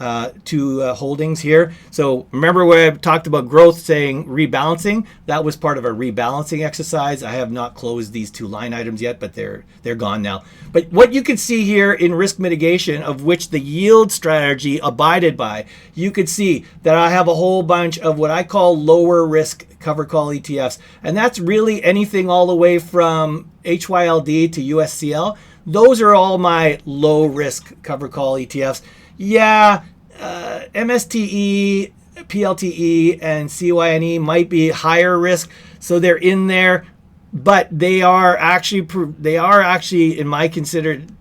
holdings here. So remember where I talked about growth saying rebalancing? That was part of a rebalancing exercise. I have not closed these 2 line items yet, but they're gone now. But what you can see here in risk mitigation, of which the yield strategy abided by, you could see that I have a whole bunch of what I call lower risk covered call ETFs. And that's really anything all the way from HYLD to USCL. Those are all my low risk covered call ETFs. Yeah, MSTE, PLTE, and CYNE might be higher risk, so they're in there, but they are actually in my considered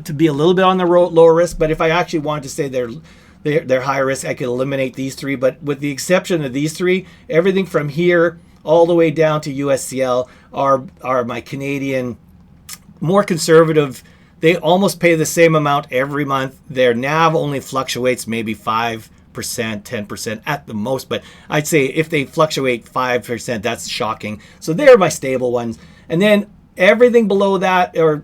to be a little bit on the lower risk. But if I actually wanted to say they're higher risk, I could eliminate these 3. But with the exception of these 3, everything from here all the way down to USCL are my Canadian, more conservative. They almost pay the same amount every month. Their NAV only fluctuates maybe 5%, 10% at the most. But I'd say if they fluctuate 5%, that's shocking. So they're my stable ones. And then everything below that are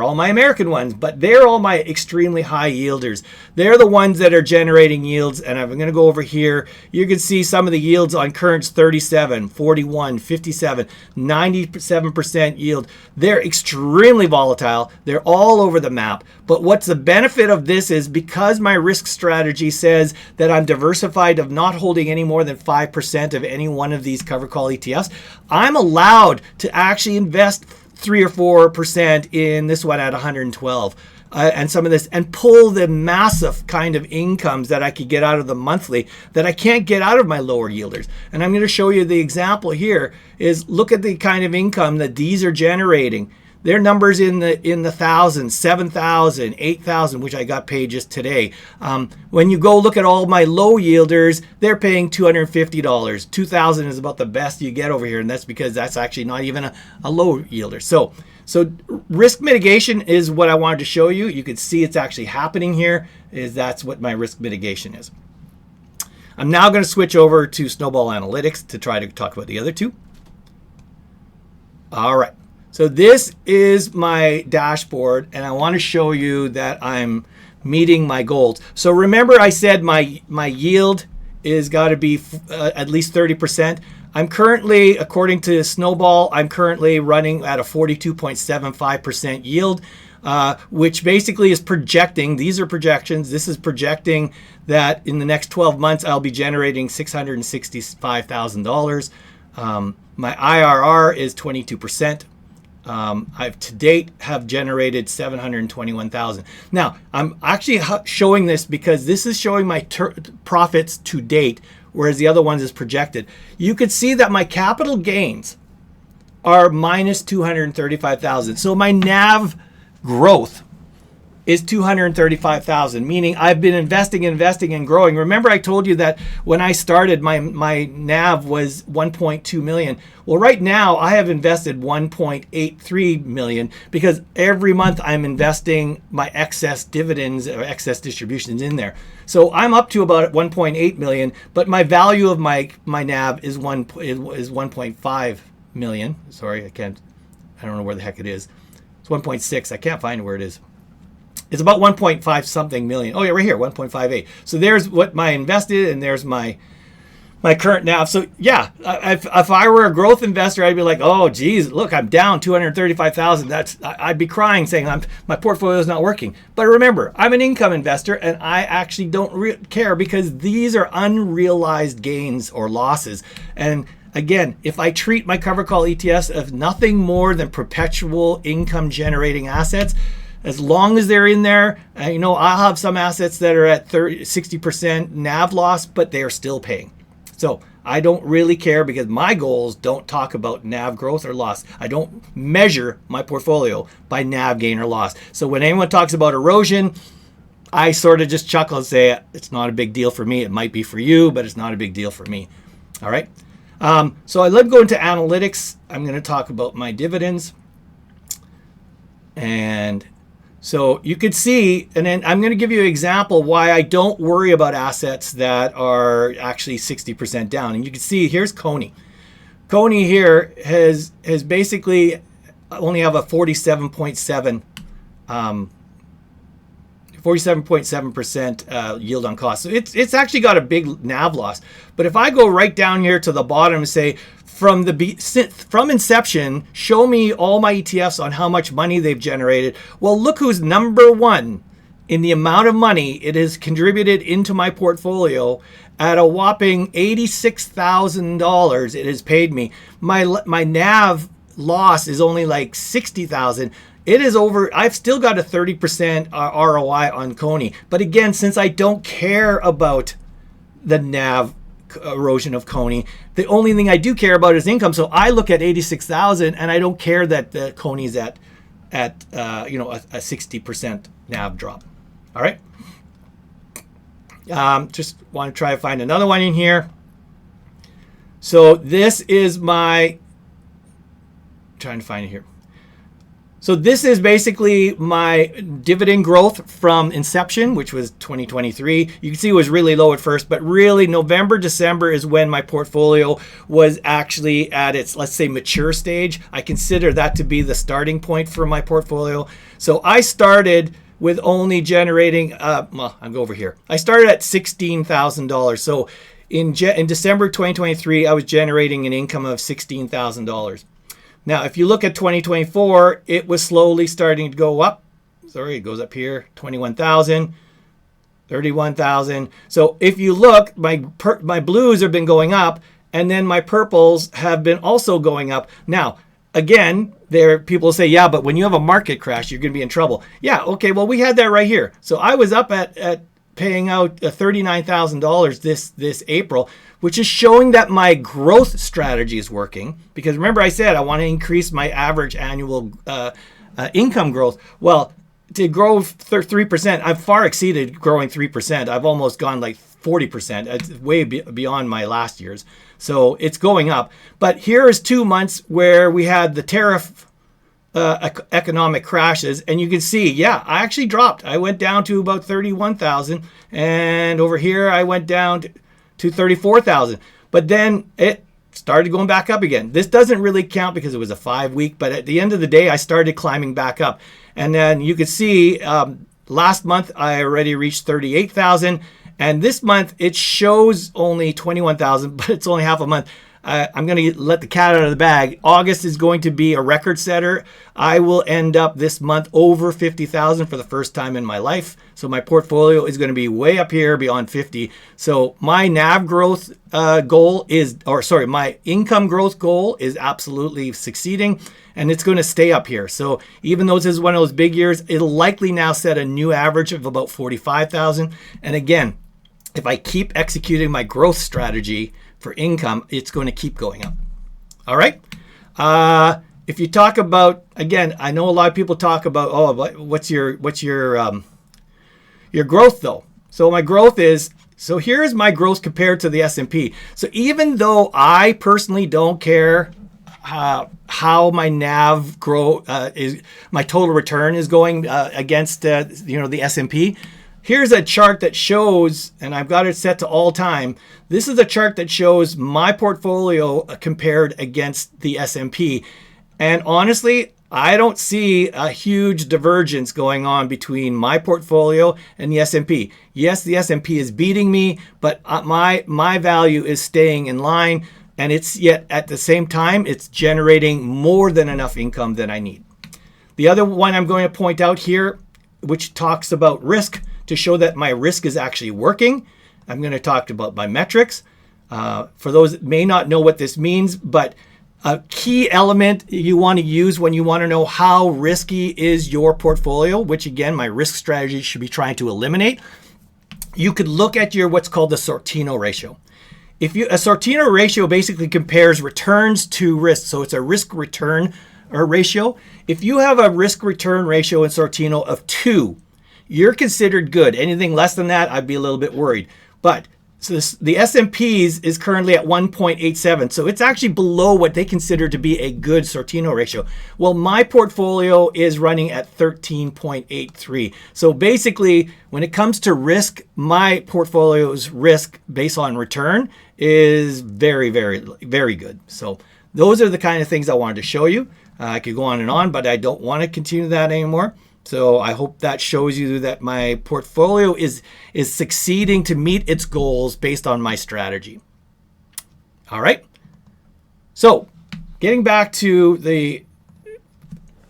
all my American ones, but they're all my extremely high yielders. They're the ones that are generating yields. And I'm going to go over here. You can see some of the yields on currents: 37, 41, 57, 97% yield. They're extremely volatile. They're all over the map. But what's the benefit of this is, because my risk strategy says that I'm diversified of not holding any more than 5% of any one of these covered call ETFs, I'm allowed to actually invest 3 or 4% in this one at 112 and some of this, and pull the massive kind of incomes that I could get out of the monthly that I can't get out of my lower yielders. And I'm going to show you the example here is, look at the kind of income that these are generating. Their numbers in the thousands, 7,000, 8,000, which I got paid just today. When you go look at all my low yielders, they're paying $250. 2,000 is about the best you get over here, and that's because that's actually not even a low yielder. So risk mitigation is what I wanted to show you. You can see it's actually happening here. That's what my risk mitigation is. I'm now going to switch over to Snowball Analytics to try to talk about the other 2. All right. So this is my dashboard, and I want to show you that I'm meeting my goals. So remember I said my yield is got to be at least 30%. I'm currently, according to Snowball, I'm currently running at a 42.75% yield, which basically is projecting, these are projections, this is projecting that in the next 12 months I'll be generating $665,000. My IRR is 22%. I've to date have generated 721,000. Now I'm actually showing this because this is showing my profits to date, whereas the other ones is projected. You could see that my capital gains are minus 235,000. So my NAV growth is 235,000, meaning I've been investing and growing. Remember I told you that when I started my NAV was 1.2 million. Well, right now I have invested 1.83 million because every month I'm investing my excess dividends or excess distributions in there. So I'm up to about 1.8 million, but my value of my NAV is 1.5 million. Sorry, I don't know where the heck it is. It's 1.6. I can't find where it is. It's about 1.5 something million. Oh yeah, right here, 1.58. So there's what my invested, and there's my my current NAV. So yeah, if I were a growth investor, I'd be like, oh geez, look, I'm down 235,000. I'd be crying saying my portfolio is not working. But remember, I'm an income investor and I actually don't care because these are unrealized gains or losses. And again, if I treat my covered call ETFs as nothing more than perpetual income generating assets, as long as they're in there, I'll have some assets that are at 60% NAV loss, but they are still paying. So I don't really care because my goals don't talk about NAV growth or loss. I don't measure my portfolio by NAV gain or loss. So when anyone talks about erosion, I sort of just chuckle and say, it's not a big deal for me. It might be for you, but it's not a big deal for me. All right. So let's go into analytics. I'm going to talk about my dividends. And so you could see, and then I'm going to give you an example why I don't worry about assets that are actually 60% down. And you can see here's Coney. Coney here has basically only have a 47.7% yield on cost. So it's actually got a big NAV loss. But if I go right down here to the bottom and say, from inception, show me all my ETFs on how much money they've generated. Well, look who's number one in the amount of money it has contributed into my portfolio at a whopping $86,000 it has paid me. My NAV loss is only like 60,000. It is over. I've still got a 30% ROI on Coney. But again, since I don't care about the NAV erosion of Coney, the only thing I do care about is income. So I look at 86,000 and I don't care that the Coney's at a 60% NAV drop. All right. Just want to try to find another one in here. So this is trying to find it here. So this is basically my dividend growth from inception, which was 2023. You can see it was really low at first, but really November, December is when my portfolio was actually at its, let's say, mature stage. I consider that to be the starting point for my portfolio. So I started with only generating, well, I'll go over here. I started at $16,000. So in December 2023, I was generating an income of $16,000. Now, if you look at 2024, it was slowly starting to go up. Sorry, it goes up here, 21,000, 31,000. So if you look, my blues have been going up, and then my purples have been also going up. Now, again, people say, yeah, but when you have a market crash, you're going to be in trouble. Yeah, okay, well, we had that right here. So I was up at paying out $39,000 this April, which is showing that my growth strategy is working. Because remember I said I want to increase my average annual income growth. Well, to grow 3%, I've far exceeded growing 3%. I've almost gone like 40%. It's way beyond my last year's. So it's going up. But here is 2 months where we had the tariff economic crashes, and you can see, yeah, I actually dropped. I went down to about 31,000, and over here I went down to 34,000. But then it started going back up again. This doesn't really count because it was a 5-week, but at the end of the day, I started climbing back up. And then you could see last month I already reached 38,000, and this month it shows only 21,000, but it's only half a month. I'm going to let the cat out of the bag. August is going to be a record setter. I will end up this month over 50,000 for the first time in my life. So my portfolio is going to be way up here beyond 50. So my NAV growth my income growth goal is absolutely succeeding, and it's going to stay up here. So even though this is one of those big years, it'll likely now set a new average of about 45,000. And again, if I keep executing my growth strategy for income, it's going to keep going up. All right. If you talk about, again, I know a lot of people talk about, oh, what's your growth though? So my growth is, so here's my growth compared to the S&P. So even though I personally don't care how my NAV is, my total return is going against the S&P. Here's a chart that shows, and I've got it set to all time. This is a chart that shows my portfolio compared against the S&P. And honestly, I don't see a huge divergence going on between my portfolio and the S&P. Yes, the S&P is beating me, but my value is staying in line, and it's yet at the same time, it's generating more than enough income that I need. The other one I'm going to point out here, which talks about risk to show that my risk is actually working. I'm going to talk about my metrics. For those that may not know what this means, but a key element you want to use when you want to know how risky is your portfolio, which again, my risk strategy should be trying to eliminate. You could look at your what's called the Sortino ratio. A Sortino ratio basically compares returns to risk. So it's a risk return ratio. If you have a risk return ratio in Sortino of 2, you're considered good. Anything less than that, I'd be a little bit worried. But so the S&P's is currently at 1.87. So it's actually below what they consider to be a good Sortino ratio. Well, my portfolio is running at 13.83. So basically, when it comes to risk, my portfolio's risk based on return is very, very, very good. So those are the kind of things I wanted to show you. I could go on, but I don't want to continue that anymore. So I hope that shows you that my portfolio is succeeding to meet its goals based on my strategy. All right. So getting back to the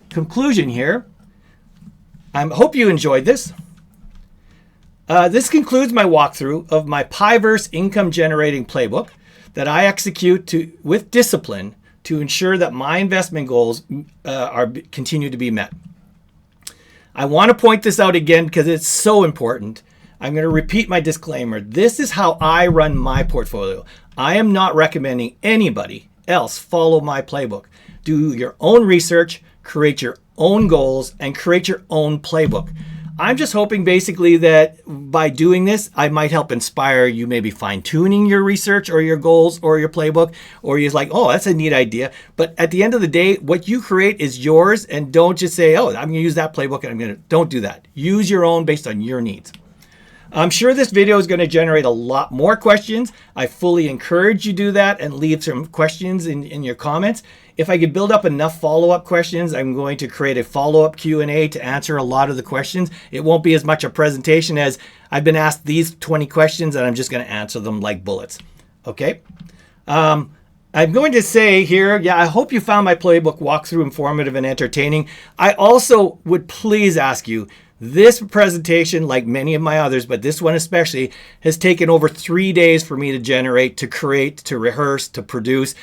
conclusion here, I hope you enjoyed this. This concludes my walkthrough of my PIIverse income generating playbook that I execute with discipline to ensure that my investment goals continue to be met. I want to point this out again because it's so important. I'm going to repeat my disclaimer. This is how I run my portfolio. I am not recommending anybody else follow my playbook. Do your own research, create your own goals, and create your own playbook. I'm just hoping basically that by doing this, I might help inspire you, maybe fine-tuning your research or your goals or your playbook, or you're like, oh, that's a neat idea. But at the end of the day, what you create is yours, and don't just say, oh, I'm going to use that playbook and don't do that. Use your own based on your needs. I'm sure this video is going to generate a lot more questions. I fully encourage you to do that and leave some questions in your comments. If I could build up enough follow-up questions, I'm going to create a follow-up Q&A to answer a lot of the questions. It won't be as much a presentation as I've been asked these 20 questions and I'm just going to answer them like bullets. Okay. I'm going to say here, I hope you found my playbook walkthrough informative and entertaining. I also would please ask you, this presentation, like many of my others, but this one especially, has taken over 3 days for me to generate, to create, to rehearse, to produce.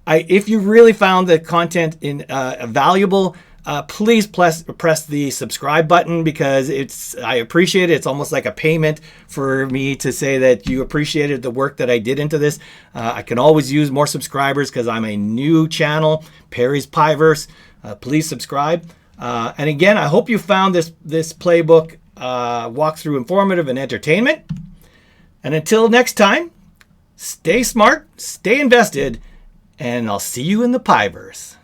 If you really found the content valuable, please press the subscribe button because I appreciate it. It's almost like a payment for me to say that you appreciated the work that I did into this. I can always use more subscribers because I'm a new channel, Perry's PIIverse. Please subscribe. And again, I hope you found this playbook walkthrough informative and entertainment. And until next time, stay smart, stay invested, and I'll see you in the PIIverse.